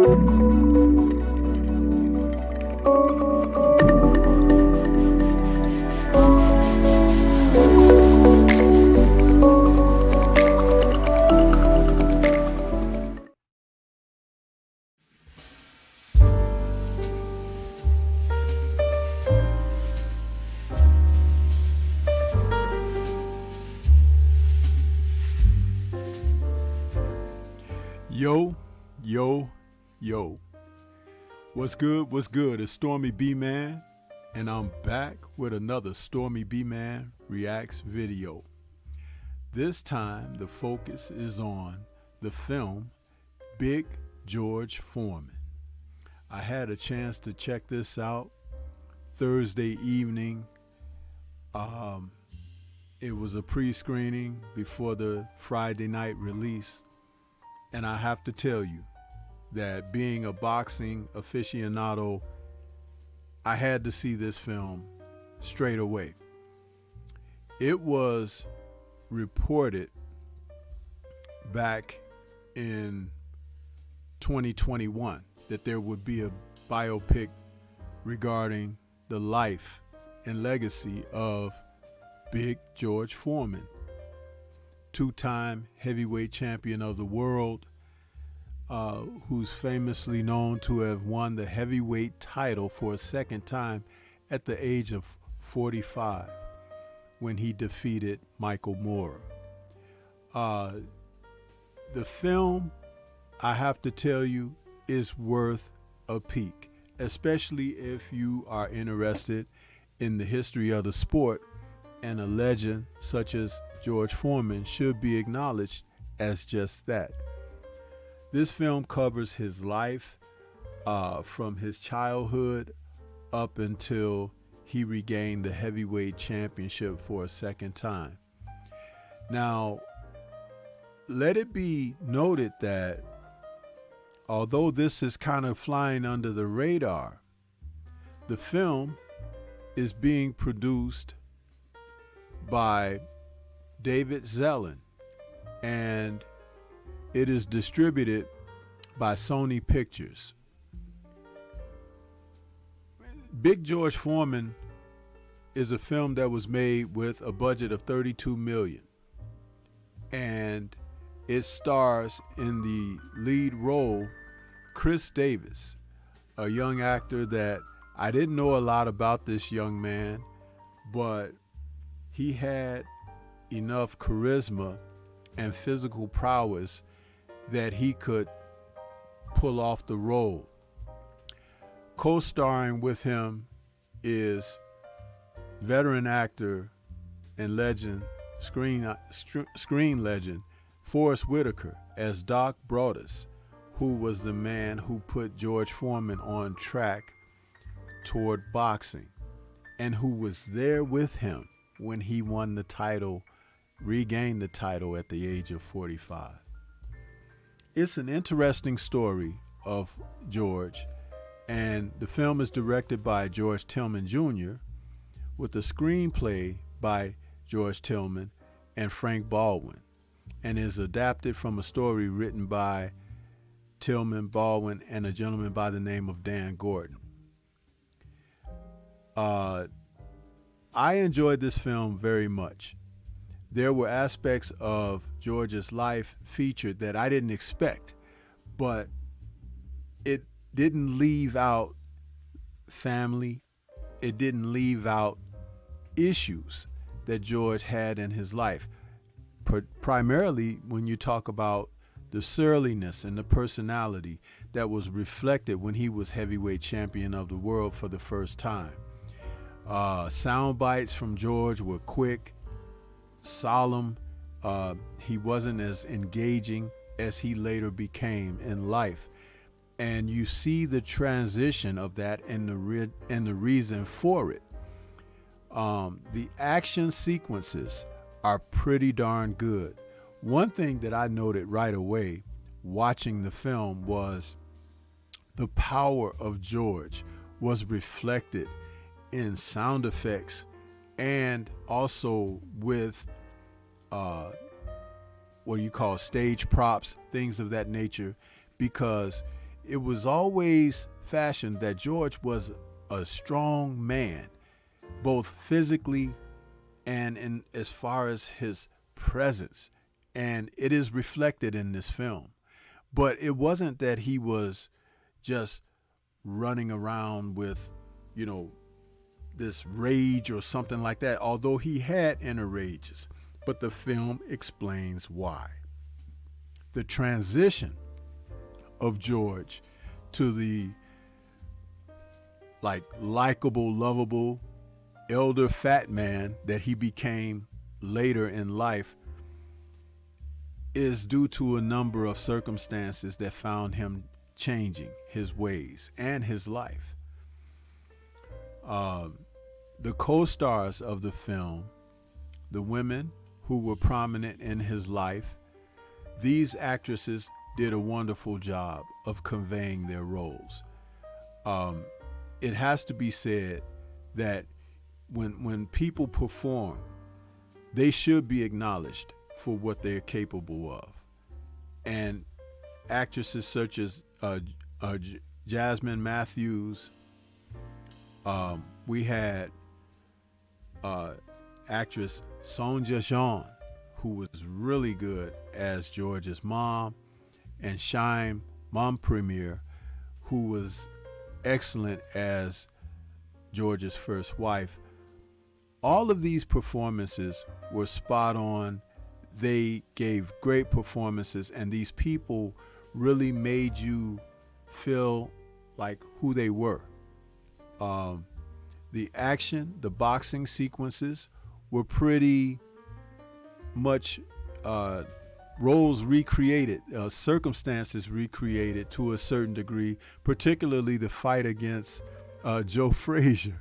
Yo, yo, yo. What's good? What's good? It's Stormybman, and I'm back with another Stormybman Reacts video. This time, the focus is on the film Big George Foreman. I had a chance to check this out Thursday evening. It was a pre-screening before the Friday night release. And I have to tell you that being a boxing aficionado, I had to see this film straight away. It was reported back in 2021 that there would be a biopic regarding the life and legacy of Big George Foreman, two-time heavyweight champion of the world, who's famously known to have won the heavyweight title for a second time at the age of 45 when he defeated Michael Moorer. The film, I have to tell you, is worth a peek, especially if you are interested in the history of the sport, and a legend such as George Foreman should be acknowledged as just that. This film covers his life from his childhood up until he regained the heavyweight championship for a second time. Now, let it be noted that although this is kind of flying under the radar, the film is being produced by David Zellin, and it is distributed by Sony Pictures. Big George Foreman is a film that was made with a budget of $32 million, and it stars in the lead role Chris Davis, a young actor that I didn't know a lot about. This young man, but he had enough charisma and physical prowess that he could pull off the role. Co-starring with him is veteran actor and legend, screen legend, Forrest Whitaker as Doc Broadus, who was the man who put George Foreman on track toward boxing and who was there with him when he won the title, regained the title at the age of 45. It's an interesting story of George, and the film is directed by George Tillman Jr. with the screenplay by George Tillman and Frank Baldwin, and is adapted from a story written by Tillman, Baldwin, and a gentleman by the name of Dan Gordon. I enjoyed this film very much. There were aspects of George's life featured that I didn't expect, but it didn't leave out family. It didn't leave out issues that George had in his life. Primarily when you talk about the surliness and the personality that was reflected when he was heavyweight champion of the world for the first time. Sound bites from George were quick, solemn. He wasn't as engaging as he later became in life. And you see the transition of that and the reason for it. The action sequences are pretty darn good. One thing that I noted right away watching the film was the power of George was reflected in sound effects and also with what you call stage props, things of that nature, because it was always fashioned that George was a strong man, both physically and in as far as his presence. And it is reflected in this film. But it wasn't that he was just running around with, this rage or something like that, although he had inner rages. But the film explains why. The transition of George to the likable, lovable, elder fat man that he became later in life is due to a number of circumstances that found him changing his ways and his life. The co-stars of the film, the women who were prominent in his life, these actresses did a wonderful job of conveying their roles. It has to be said that when people perform, they should be acknowledged for what they're capable of. And actresses such as Jasmine Matthews, we had actress Sonja Jean, who was really good as George's mom, and Shyam Mompremier, who was excellent as George's first wife. All of these performances were spot on. They gave great performances, and these people really made you feel like who they were. The action, the boxing sequences were pretty much roles recreated, circumstances recreated to a certain degree, particularly the fight against Joe Frazier.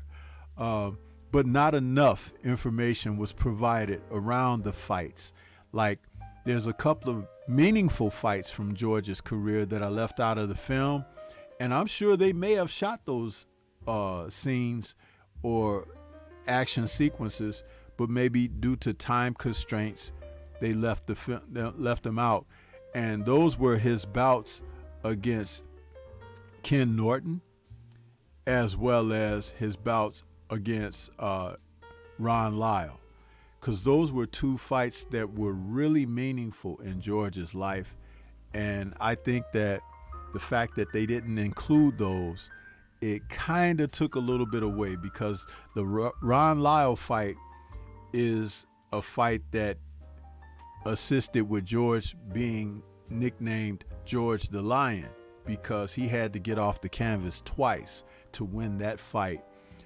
But not enough information was provided around the fights. Like, there's a couple of meaningful fights from George's career that are left out of the film, and I'm sure they may have shot those scenes or action sequences, but maybe due to time constraints, they left them out. And those were his bouts against Ken Norton, as well as his bouts against Ron Lyle, because those were two fights that were really meaningful in George's life. And I think that the fact that they didn't include those, it kind of took a little bit away, because the Ron Lyle fight is a fight that assisted with George being nicknamed George the Lion, because he had to get off the canvas twice to win that fight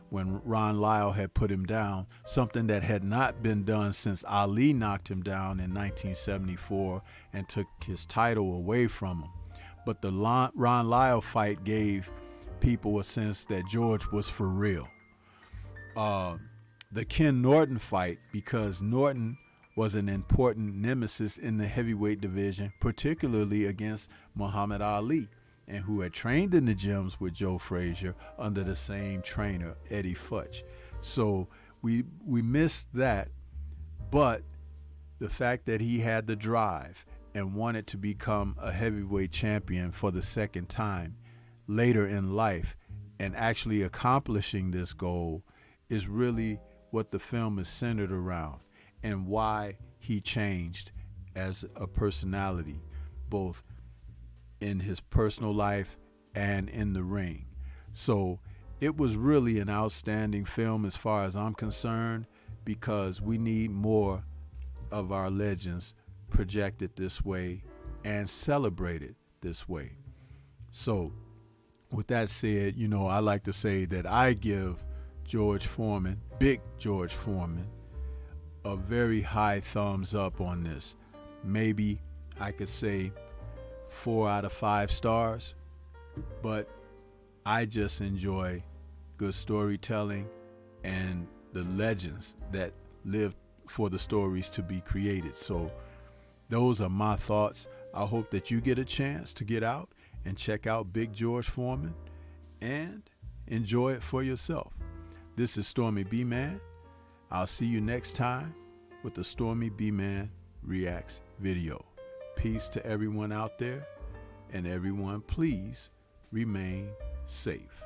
when Ron Lyle had put him down, something that had not been done since Ali knocked him down in 1974 and took his title away from him. But the Ron Lyle fight gave people a sense that George was for real. The Ken Norton fight, because Norton was an important nemesis in the heavyweight division, particularly against Muhammad Ali, and who had trained in the gyms with Joe Frazier under the same trainer, Eddie Futch. So we missed that, but the fact that he had the drive and wanted to become a heavyweight champion for the second time later in life, and actually accomplishing this goal, is really what the film is centered around, and why he changed as a personality, both in his personal life and in the ring. So it was really an outstanding film as far as I'm concerned, because we need more of our legends projected this way and celebrated this way. So with that said, I like to say that I give George Foreman, Big George Foreman, a very high thumbs up on this. Maybe I could say 4 out of 5 stars, but I just enjoy good storytelling and the legends that live for the stories to be created. So those are my thoughts. I hope that you get a chance to get out and check out Big George Foreman and enjoy it for yourself. This is Stormybman. I'll see you next time with the Stormybman Reacts video. Peace to everyone out there, and everyone, please remain safe.